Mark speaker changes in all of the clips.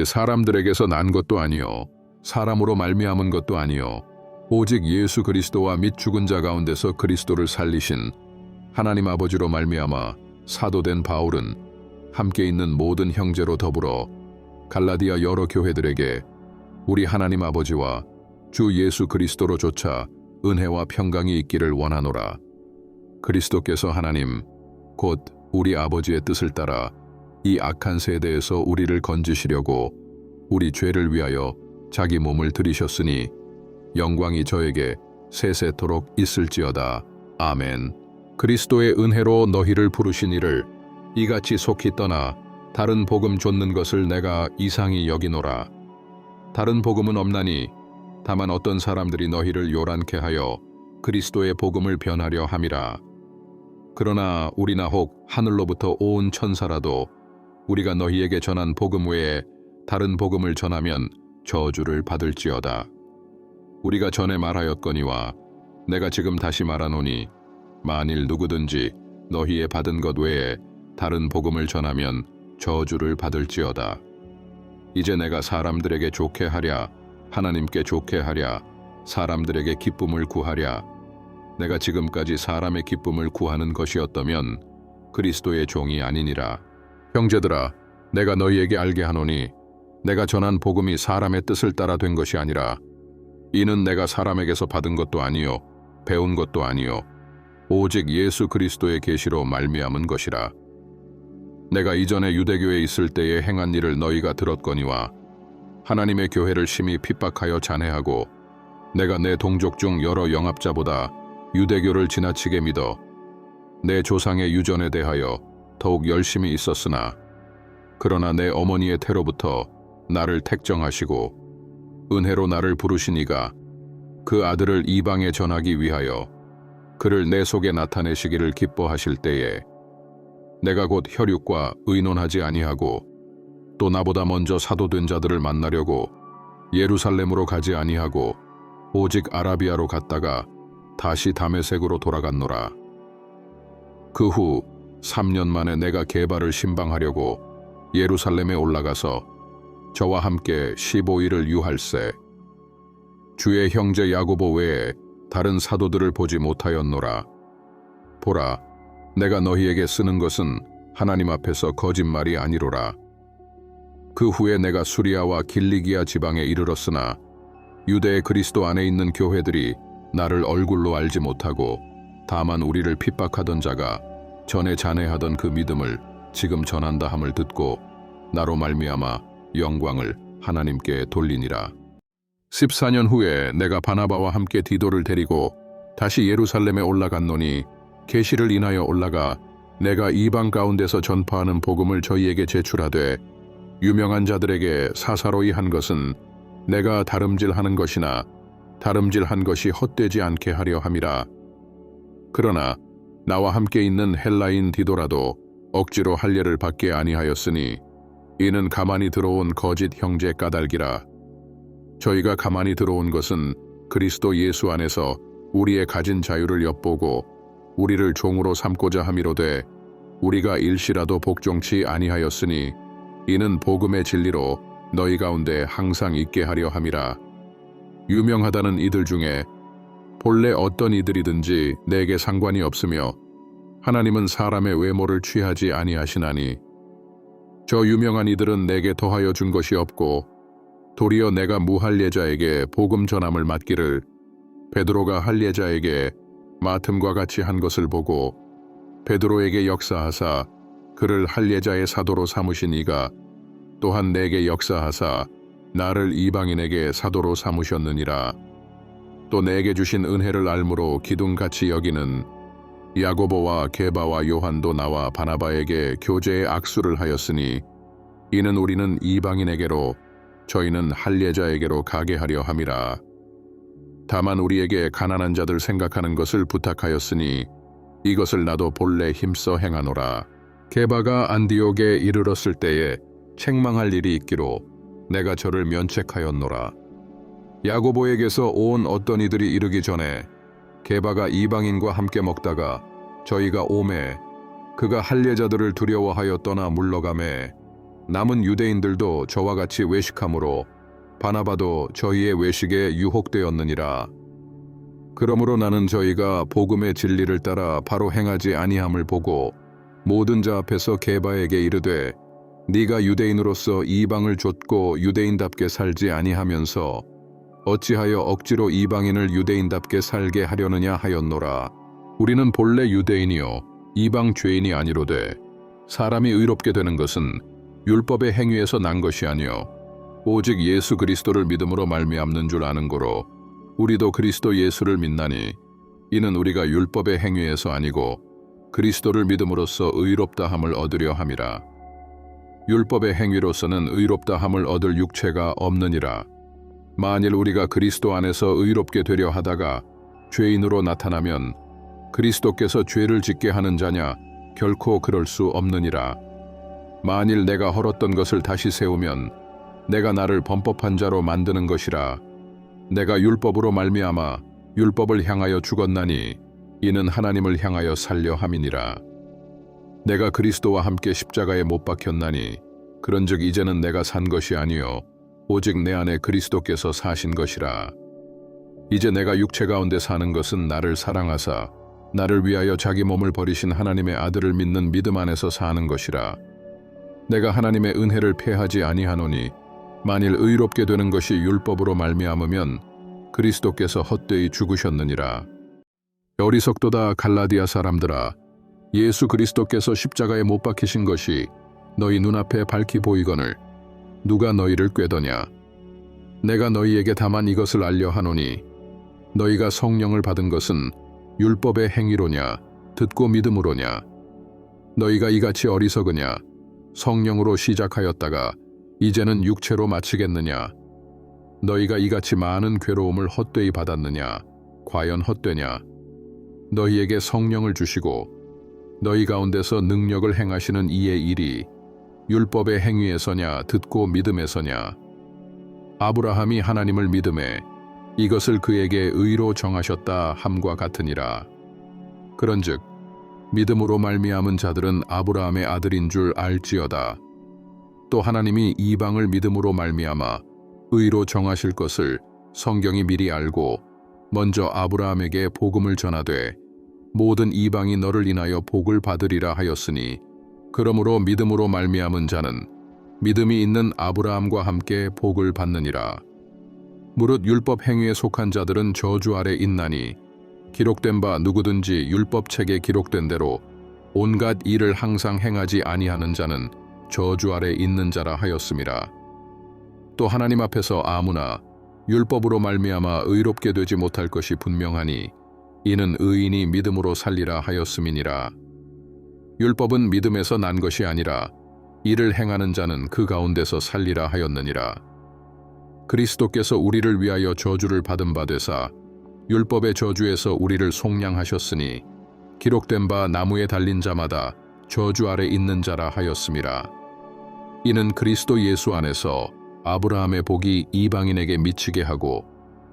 Speaker 1: 사람들에게서 난 것도 아니요 사람으로 말미암은 것도 아니요 오직 예수 그리스도와 및 죽은 자 가운데서 그리스도를 살리신 하나님 아버지로 말미암아 사도된 바울은 함께 있는 모든 형제로 더불어 갈라디아 여러 교회들에게 우리 하나님 아버지와 주 예수 그리스도로 조차 은혜와 평강이 있기를 원하노라. 그리스도께서 하나님 곧 우리 아버지의 뜻을 따라 이 악한 세대에서 우리를 건지시려고 우리 죄를 위하여 자기 몸을 들이셨으니 영광이 저에게 세세토록 있을지어다. 아멘. 그리스도의 은혜로 너희를 부르신 이를 이같이 속히 떠나 다른 복음 좇는 것을 내가 이상히 여기노라. 다른 복음은 없나니 다만 어떤 사람들이 너희를 요란케 하여 그리스도의 복음을 변하려 함이라. 그러나 우리나 혹 하늘로부터 온 천사라도 우리가 너희에게 전한 복음 외에 다른 복음을 전하면 저주를 받을지어다. 우리가 전에 말하였거니와 내가 지금 다시 말하노니 만일 누구든지 너희의 받은 것 외에 다른 복음을 전하면 저주를 받을지어다. 이제 내가 사람들에게 좋게 하랴 하나님께 좋게 하랴 사람들에게 기쁨을 구하랴 내가 지금까지 사람의 기쁨을 구하는 것이었다면 그리스도의 종이 아니니라. 형제들아 내가 너희에게 알게 하노니 내가 전한 복음이 사람의 뜻을 따라 된 것이 아니라 이는 내가 사람에게서 받은 것도 아니요 배운 것도 아니요 오직 예수 그리스도의 계시로 말미암은 것이라. 내가 이전에 유대교에 있을 때에 행한 일을 너희가 들었거니와 하나님의 교회를 심히 핍박하여 잔해하고 내가 내 동족 중 여러 영합자보다 유대교를 지나치게 믿어 내 조상의 유전에 대하여 더욱 열심히 있었으나 그러나 내 어머니의 태로부터 나를 택정하시고 은혜로 나를 부르신 이가 그 아들을 이방에 전하기 위하여 그를 내 속에 나타내시기를 기뻐하실 때에 내가 곧 혈육과 의논하지 아니하고 또 나보다 먼저 사도된 자들을 만나려고 예루살렘으로 가지 아니하고 오직 아라비아로 갔다가 다시 다메섹으로 돌아갔노라. 그 후 3년 만에 내가 게바를 신방하려고 예루살렘에 올라가서 저와 함께 15일을 유할세 주의 형제 야고보 외에 다른 사도들을 보지 못하였노라. 보라 내가 너희에게 쓰는 것은 하나님 앞에서 거짓말이 아니로라. 그 후에 내가 수리아와 길리기아 지방에 이르렀으나 유대의 그리스도 안에 있는 교회들이 나를 얼굴로 알지 못하고 다만 우리를 핍박하던 자가 전에 잔해하던 그 믿음을 지금 전한다 함을 듣고 나로 말미암아 영광을 하나님께 돌리니라. 14년 후에 내가 바나바와 함께 디도를 데리고 다시 예루살렘에 올라갔노니 계시를 인하여 올라가 내가 이방 가운데서 전파하는 복음을 저희에게 제출하되 유명한 자들에게 사사로이 한 것은 내가 다름질하는 것이나 다름질한 것이 헛되지 않게 하려 함이라. 그러나 나와 함께 있는 헬라인 디도라도 억지로 할례를 받게 아니하였으니 이는 가만히 들어온 거짓 형제 까닭이라. 저희가 가만히 들어온 것은 그리스도 예수 안에서 우리의 가진 자유를 엿보고 우리를 종으로 삼고자 함이로되 우리가 일시라도 복종치 아니하였으니 이는 복음의 진리로 너희 가운데 항상 있게 하려 함이라. 유명하다는 이들 중에 본래 어떤 이들이든지 내게 상관이 없으며 하나님은 사람의 외모를 취하지 아니하시나니 저 유명한 이들은 내게 더하여 준 것이 없고 도리어 내가 무할례자에게 복음 전함을 맡기를 베드로가 할례자에게 맡음과 같이 한 것을 보고 베드로에게 역사하사 그를 할례자의 사도로 삼으신 이가 또한 내게 역사하사 나를 이방인에게 사도로 삼으셨느니라. 또 내게 주신 은혜를 알므로 기둥같이 여기는 야고보와 게바와 요한도 나와 바나바에게 교제의 악수를 하였으니 이는 우리는 이방인에게로 저희는 할례자에게로 가게 하려 함이라. 다만 우리에게 가난한 자들 생각하는 것을 부탁하였으니 이것을 나도 본래 힘써 행하노라. 게바가 안디옥에 이르렀을 때에 책망할 일이 있기로 내가 저를 면책하였노라. 야고보에게서 온 어떤 이들이 이르기 전에 게바가 이방인과 함께 먹다가 저희가 오매 그가 할례자들을 두려워하여 떠나 물러가매 남은 유대인들도 저와 같이 외식함으로 바나바도 저희의 외식에 유혹되었느니라. 그러므로 나는 저희가 복음의 진리를 따라 바로 행하지 아니함을 보고 모든 자 앞에서 게바에게 이르되 네가 유대인으로서 이방을 좇고 유대인답게 살지 아니하면서 어찌하여 억지로 이방인을 유대인답게 살게 하려느냐 하였노라. 우리는 본래 유대인이요 이방 죄인이 아니로되 사람이 의롭게 되는 것은 율법의 행위에서 난 것이 아니요 오직 예수 그리스도를 믿음으로 말미암는 줄 아는 고로 우리도 그리스도 예수를 믿나니 이는 우리가 율법의 행위에서 아니고 그리스도를 믿음으로써 의롭다함을 얻으려 함이라. 율법의 행위로서는 의롭다함을 얻을 육체가 없느니라. 만일 우리가 그리스도 안에서 의롭게 되려 하다가 죄인으로 나타나면 그리스도께서 죄를 짓게 하는 자냐? 결코 그럴 수 없느니라. 만일 내가 헐었던 것을 다시 세우면 내가 나를 범법한 자로 만드는 것이라. 내가 율법으로 말미암아 율법을 향하여 죽었나니 이는 하나님을 향하여 살려 함이니라. 내가 그리스도와 함께 십자가에 못 박혔나니 그런즉 이제는 내가 산 것이 아니요 오직 내 안에 그리스도께서 사신 것이라. 이제 내가 육체 가운데 사는 것은 나를 사랑하사 나를 위하여 자기 몸을 버리신 하나님의 아들을 믿는 믿음 안에서 사는 것이라. 내가 하나님의 은혜를 패하지 아니하노니 만일 의롭게 되는 것이 율법으로 말미암으면 그리스도께서 헛되이 죽으셨느니라. 어리석도다 갈라디아 사람들아, 예수 그리스도께서 십자가에 못 박히신 것이 너희 눈앞에 밝히 보이거늘 누가 너희를 꾀더냐? 내가 너희에게 다만 이것을 알려 하노니 너희가 성령을 받은 것은 율법의 행위로냐 듣고 믿음으로냐? 너희가 이같이 어리석으냐? 성령으로 시작하였다가 이제는 육체로 마치겠느냐? 너희가 이같이 많은 괴로움을 헛되이 받았느냐? 과연 헛되냐? 너희에게 성령을 주시고 너희 가운데서 능력을 행하시는 이의 일이 율법의 행위에서냐 듣고 믿음에서냐? 아브라함이 하나님을 믿음에 이것을 그에게 의로 정하셨다 함과 같으니라. 그런즉 믿음으로 말미암은 자들은 아브라함의 아들인 줄 알지어다. 또 하나님이 이방을 믿음으로 말미암아 의로 정하실 것을 성경이 미리 알고 먼저 아브라함에게 복음을 전하되 모든 이방이 너를 인하여 복을 받으리라 하였으니 그러므로 믿음으로 말미암은 자는 믿음이 있는 아브라함과 함께 복을 받느니라. 무릇 율법 행위에 속한 자들은 저주 아래 있나니 기록된 바 누구든지 율법책에 기록된 대로 온갖 일을 항상 행하지 아니하는 자는 저주 아래 있는 자라 하였음이라. 또 하나님 앞에서 아무나 율법으로 말미암아 의롭게 되지 못할 것이 분명하니 이는 의인이 믿음으로 살리라 하였음이니라. 율법은 믿음에서 난 것이 아니라 이를 행하는 자는 그 가운데서 살리라 하였느니라. 그리스도께서 우리를 위하여 저주를 받은 바 되사 율법의 저주에서 우리를 속량하셨으니 기록된 바 나무에 달린 자마다 저주 아래 있는 자라 하였음이라. 이는 그리스도 예수 안에서 아브라함의 복이 이방인에게 미치게 하고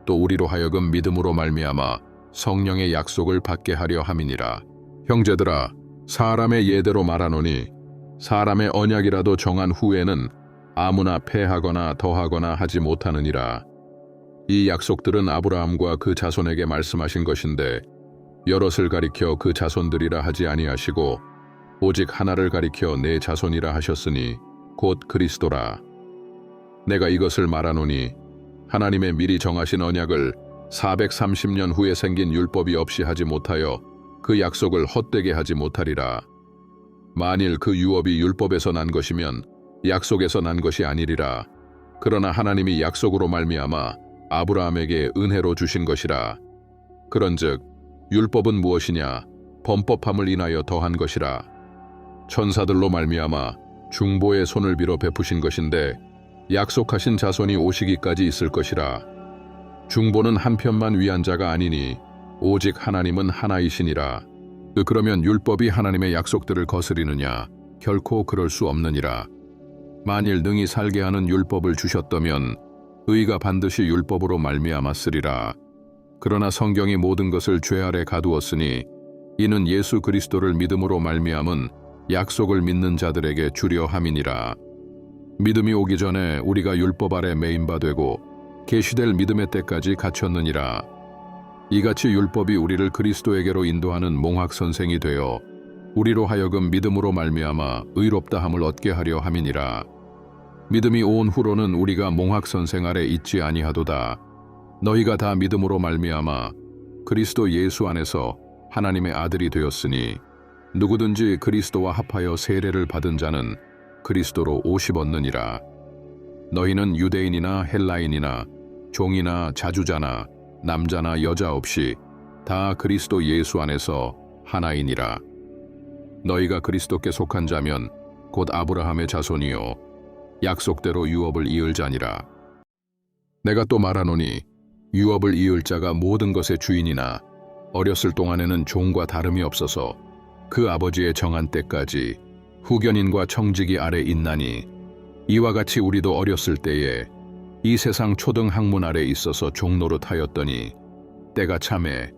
Speaker 1: 또 우리로 하여금 믿음으로 말미암아 성령의 약속을 받게 하려 함이니라. 형제들아, 사람의 예대로 말하노니 사람의 언약이라도 정한 후에는 아무나 패하거나 더하거나 하지 못하느니라. 이 약속들은 아브라함과 그 자손에게 말씀하신 것인데 여럿을 가리켜 그 자손들이라 하지 아니하시고 오직 하나를 가리켜 내 자손이라 하셨으니 곧 그리스도라. 내가 이것을 말하노니 하나님의 미리 정하신 언약을 430년 후에 생긴 율법이 없이 하지 못하여 그 약속을 헛되게 하지 못하리라. 만일 그 유업이 율법에서 난 것이면 약속에서 난 것이 아니리라. 그러나 하나님이 약속으로 말미암아 아브라함에게 은혜로 주신 것이라. 그런즉 율법은 무엇이냐? 범법함을 인하여 더한 것이라. 천사들로 말미암아 중보의 손을 빌어 베푸신 것인데 약속하신 자손이 오시기까지 있을 것이라. 중보는 한편만 위한 자가 아니니 오직 하나님은 하나이시니라. 그러면 율법이 하나님의 약속들을 거스리느냐? 결코 그럴 수 없느니라. 만일 능히 살게 하는 율법을 주셨다면 의가 반드시 율법으로 말미암았으리라. 그러나 성경이 모든 것을 죄 아래 가두었으니 이는 예수 그리스도를 믿음으로 말미암은 약속을 믿는 자들에게 주려 함이니라. 믿음이 오기 전에 우리가 율법 아래 매인 바 되고 계시될 믿음의 때까지 갇혔느니라. 이같이 율법이 우리를 그리스도에게로 인도하는 몽학 선생이 되어 우리로 하여금 믿음으로 말미암아 의롭다함을 얻게 하려 함이니라. 믿음이 온 후로는 우리가 몽학 선생 아래 있지 아니하도다. 너희가 다 믿음으로 말미암아 그리스도 예수 안에서 하나님의 아들이 되었으니 누구든지 그리스도와 합하여 세례를 받은 자는 그리스도로 옷이 벗느니라. 너희는 유대인이나 헬라인이나 종이나 자주자나 남자나 여자 없이 다 그리스도 예수 안에서 하나이니라. 너희가 그리스도께 속한 자면 곧 아브라함의 자손이요 약속대로 유업을 이을 자니라. 내가 또 말하노니 유업을 이을 자가 모든 것의 주인이나 어렸을 동안에는 종과 다름이 없어서 그 아버지의 정한 때까지 후견인과 청지기 아래 있나니 이와 같이 우리도 어렸을 때에 이 세상 초등 학문 아래 있어서 종노릇하였더니 때가 차매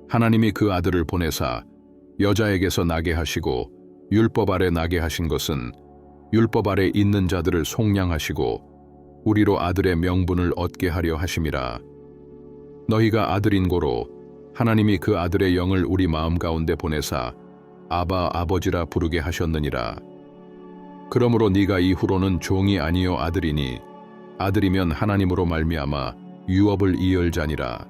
Speaker 1: 하나님이 그 아들을 보내사 여자에게서 나게 하시고 율법 아래 나게 하신 것은 율법 아래 있는 자들을 속량하시고 우리로 아들의 명분을 얻게 하려 하심이라. 너희가 아들인 고로 하나님이 그 아들의 영을 우리 마음 가운데 보내사 아바 아버지라 부르게 하셨느니라. 그러므로 네가 이후로는 종이 아니요 아들이니 아들이면 하나님으로 말미암아 유업을 이을 자니라.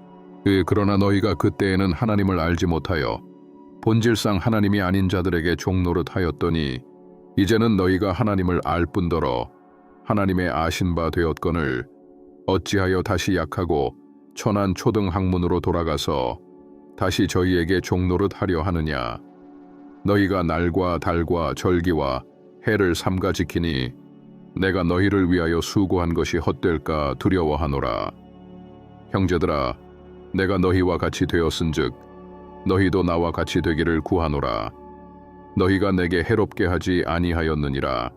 Speaker 1: 그러나 너희가 그때에는 하나님을 알지 못하여 본질상 하나님이 아닌 자들에게 종노릇하였더니 이제는 너희가 하나님을 알 뿐더러 하나님의 아신 바 되었거늘 어찌하여 다시 약하고 천한 초등 학문으로 돌아가서 다시 저희에게 종노릇하려 하느냐. 너희가 날과 달과 절기와 해를 삼가 지키니 내가 너희를 위하여 수고한 것이 헛될까 두려워하노라. 형제들아, 내가 너희와 같이 되었은즉 너희도 나와 같이 되기를 구하노라. 너희가 내게 해롭게 하지 아니하였느니라.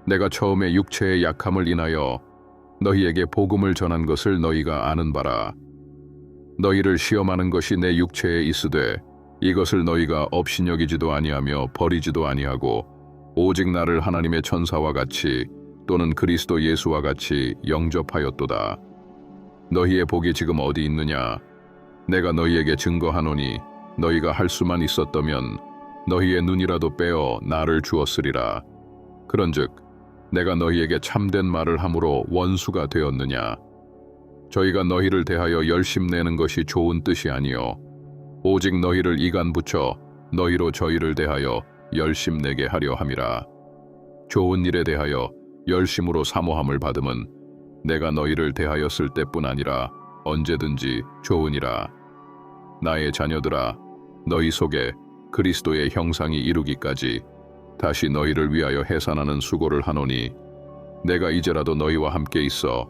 Speaker 1: 내가 처음에 육체의 약함을 인하여 너희에게 복음을 전한 것을 너희가 아는 바라. 너희를 시험하는 것이 내 육체에 있으되 이것을 너희가 업신여기지도 아니하며 버리지도 아니하고 오직 나를 하나님의 천사와 같이 또는 그리스도 예수와 같이 영접하였도다. 너희의 복이 지금 어디 있느냐? 내가 너희에게 증거하노니 너희가 할 수만 있었다면 너희의 눈이라도 빼어 나를 주었으리라. 그런즉 내가 너희에게 참된 말을 함으로 원수가 되었느냐? 저희가 너희를 대하여 열심내는 것이 좋은 뜻이 아니요 오직 너희를 이간 붙여 너희로 저희를 대하여 열심내게 하려 함이라. 좋은 일에 대하여 열심으로 사모함을 받음은 내가 너희를 대하였을 때뿐 아니라 언제든지 좋으니라. 나의 자녀들아, 너희 속에 그리스도의 형상이 이루기까지 다시 너희를 위하여 해산하는 수고를 하노니 내가 이제라도 너희와 함께 있어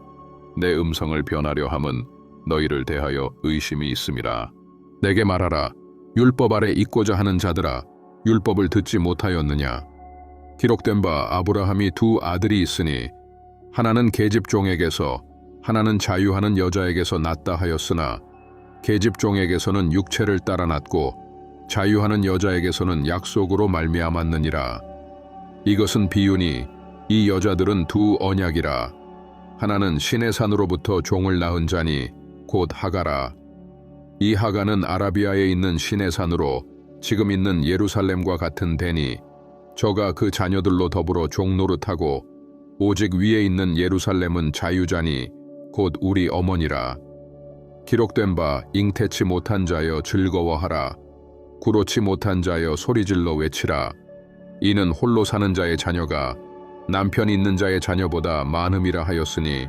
Speaker 1: 내 음성을 변하려 함은 너희를 대하여 의심이 있음이라. 내게 말하라. 율법 아래 있고자 하는 자들아, 율법을 듣지 못하였느냐? 기록된 바 아브라함이 두 아들이 있으니 하나는 계집종에게서 하나는 자유하는 여자에게서 났다 하였으나 계집종에게서는 육체를 따라 났고 자유하는 여자에게서는 약속으로 말미암았느니라. 이것은 비유니 이 여자들은 두 언약이라. 하나는 신의 산으로부터 종을 낳은 자니 곧 하가라. 이 하가는 아라비아에 있는 신의 산으로 지금 있는 예루살렘과 같은 데니 저가 그 자녀들로 더불어 종노릇하고 오직 위에 있는 예루살렘은 자유자니 곧 우리 어머니라. 기록된 바 잉태치 못한 자여 즐거워하라. 구로치 못한 자여 소리질러 외치라. 이는 홀로 사는 자의 자녀가 남편 있는 자의 자녀보다 많음이라 하였으니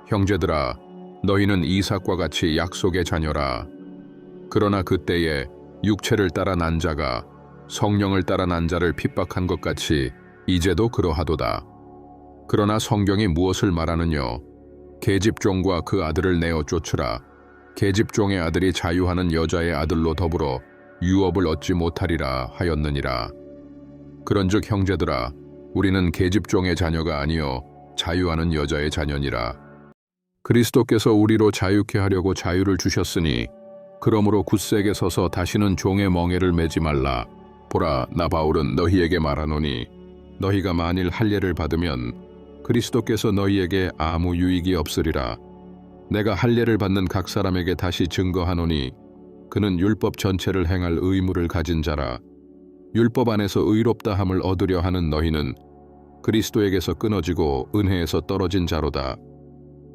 Speaker 1: 형제들아, 너희는 이삭과 같이 약속의 자녀라. 그러나 그때에 육체를 따라 난 자가 성령을 따라 난 자를 핍박한 것 같이 이제도 그러하도다. 그러나 성경이 무엇을 말하느뇨? 계집종과 그 아들을 내어 쫓으라. 계집종의 아들이 자유하는 여자의 아들로 더불어 유업을 얻지 못하리라 하였느니라. 그런즉 형제들아, 우리는 계집종의 자녀가 아니요 자유하는 여자의 자녀니라. 그리스도께서 우리로 자유케 하려고 자유를 주셨으니 그러므로 굳세게 서서 다시는 종의 멍에를 매지 말라. 보라, 나 바울은 너희에게 말하노니 너희가 만일 할례를 받으면 그리스도께서 너희에게 아무 유익이 없으리라. 내가 할례를 받는 각 사람에게 다시 증거하노니 그는 율법 전체를 행할 의무를 가진 자라. 율법 안에서 의롭다 함을 얻으려 하는 너희는 그리스도에게서 끊어지고 은혜에서 떨어진 자로다.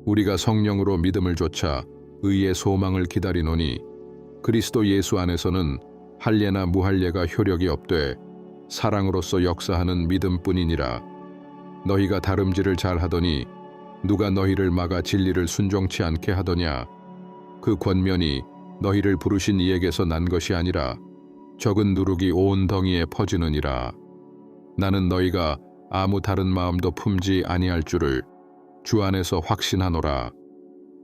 Speaker 1: 우리가 성령으로 믿음을 좇아 의의 소망을 기다리노니 그리스도 예수 안에서는 할례나 무할례가 효력이 없되 사랑으로서 역사하는 믿음뿐이니라. 너희가 다름질을 잘하더니 누가 너희를 막아 진리를 순종치 않게 하더냐. 그 권면이 너희를 부르신 이에게서 난 것이 아니라 적은 누룩이 온 덩이에 퍼지느니라. 나는 너희가 아무 다른 마음도 품지 아니할 줄을 주 안에서 확신하노라.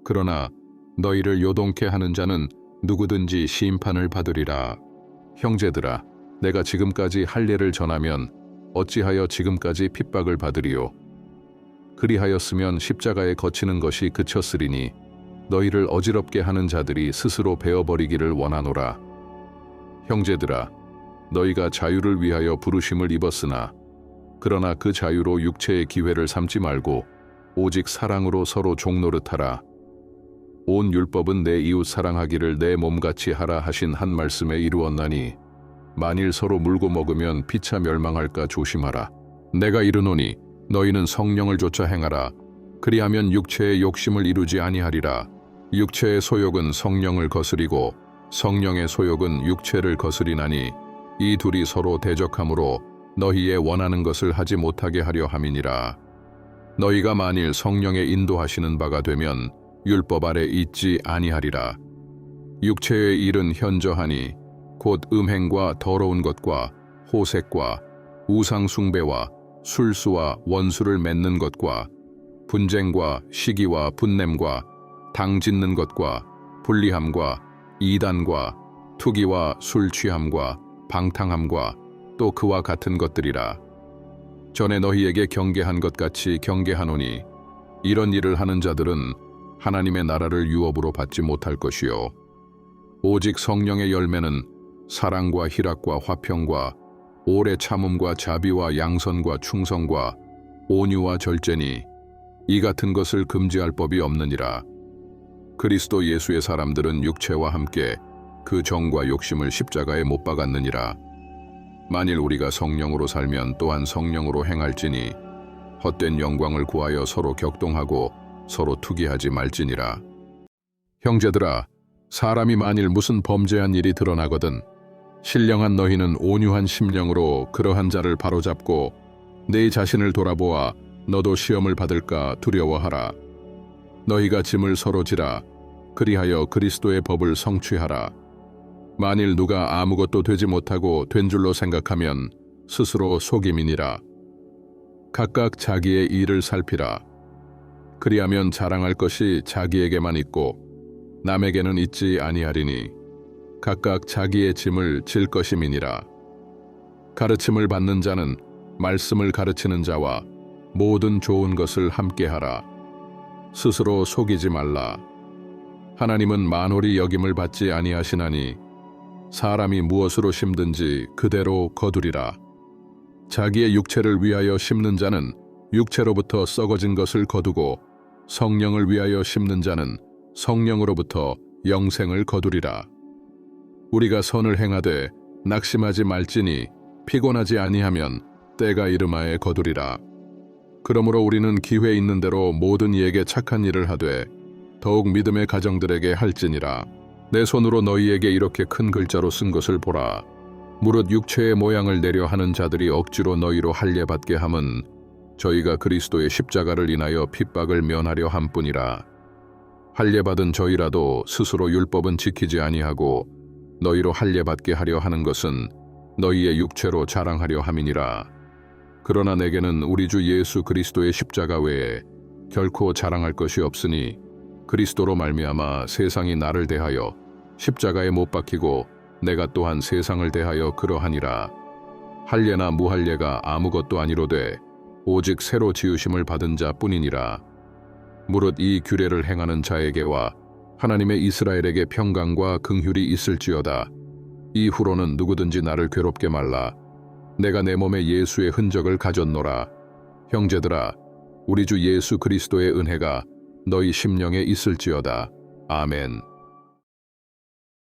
Speaker 1: 그러나 너희를 요동케 하는 자는 누구든지 심판을 받으리라. 형제들아, 내가 지금까지 할례를 전하면 어찌하여 지금까지 핍박을 받으리요. 그리하였으면 십자가에 거치는 것이 그쳤으리니 너희를 어지럽게 하는 자들이 스스로 베어버리기를 원하노라. 형제들아, 너희가 자유를 위하여 부르심을 입었으나 그러나 그 자유로 육체의 기회를 삼지 말고 오직 사랑으로 서로 종노릇하라. 온 율법은 내 이웃 사랑하기를 내 몸같이 하라 하신 한 말씀에 이루었나니 만일 서로 물고 먹으면 피차 멸망할까 조심하라. 내가 이르노니 너희는 성령을 좇아 행하라. 그리하면 육체의 욕심을 이루지 아니하리라. 육체의 소욕은 성령을 거스리고 성령의 소욕은 육체를 거스리나니 이 둘이 서로 대적하므로 너희의 원하는 것을 하지 못하게 하려 함이니라. 너희가 만일 성령의 인도하시는 바가 되면 율법 아래 있지 아니하리라. 육체의 일은 현저하니 곧 음행과 더러운 것과 호색과 우상 숭배와 술수와 원수를 맺는 것과 분쟁과 시기와 분냄과 당 짓는 것과 불리함과 이단과 투기와 술 취함과 방탕함과 또 그와 같은 것들이라. 전에 너희에게 경계한 것 같이 경계하노니 이런 일을 하는 자들은 하나님의 나라를 유업으로 받지 못할 것이요 오직 성령의 열매는 사랑과 희락과 화평과 오래 참음과 자비와 양선과 충성과 온유와 절제니 이 같은 것을 금지할 법이 없느니라. 그리스도 예수의 사람들은 육체와 함께 그 정과 욕심을 십자가에 못 박았느니라. 만일 우리가 성령으로 살면 또한 성령으로 행할지니 헛된 영광을 구하여 서로 격동하고 서로 투기하지 말지니라. 형제들아, 사람이 만일 무슨 범죄한 일이 드러나거든 신령한 너희는 온유한 심령으로 그러한 자를 바로잡고 네 자신을 돌아보아 너도 시험을 받을까 두려워하라. 너희가 짐을 서로 지라. 그리하여 그리스도의 법을 성취하라. 만일 누가 아무것도 되지 못하고 된 줄로 생각하면 스스로 속임이니라. 각각 자기의 일을 살피라. 그리하면 자랑할 것이 자기에게만 있고 남에게는 있지 아니하리니 각각 자기의 짐을 질 것임이니라. 가르침을 받는 자는 말씀을 가르치는 자와 모든 좋은 것을 함께하라. 스스로 속이지 말라. 하나님은 만홀히 여김을 받지 아니하시나니 사람이 무엇으로 심든지 그대로 거두리라. 자기의 육체를 위하여 심는 자는 육체로부터 썩어진 것을 거두고 성령을 위하여 심는 자는 성령으로부터 영생을 거두리라. 우리가 선을 행하되 낙심하지 말지니 피곤하지 아니하면 때가 이르마에 거두리라. 그러므로 우리는 기회 있는 대로 모든 이에게 착한 일을 하되 더욱 믿음의 가정들에게 할지니라. 내 손으로 너희에게 이렇게 큰 글자로 쓴 것을 보라. 무릇 육체의 모양을 내려 하는 자들이 억지로 너희로 할례받게 함은 저희가 그리스도의 십자가를 인하여 핍박을 면하려 함뿐이라. 할례받은 저희라도 스스로 율법은 지키지 아니하고 너희로 할례받게 하려 하는 것은 너희의 육체로 자랑하려 함이니라. 그러나 내게는 우리 주 예수 그리스도의 십자가 외에 결코 자랑할 것이 없으니 그리스도로 말미암아 세상이 나를 대하여 십자가에 못 박히고 내가 또한 세상을 대하여 그러하니라. 할례나 무할례가 아무것도 아니로되 오직 새로 지으심을 받은 자 뿐이니라. 무릇 이 규례를 행하는 자에게와 하나님의 이스라엘에게 평강과 긍휼이 있을지어다. 이후로는 누구든지 나를 괴롭게 말라. 내가 내 몸에 예수의 흔적을 가졌노라. 형제들아, 우리 주 예수 그리스도의 은혜가 너희 심령에 있을지어다. 아멘.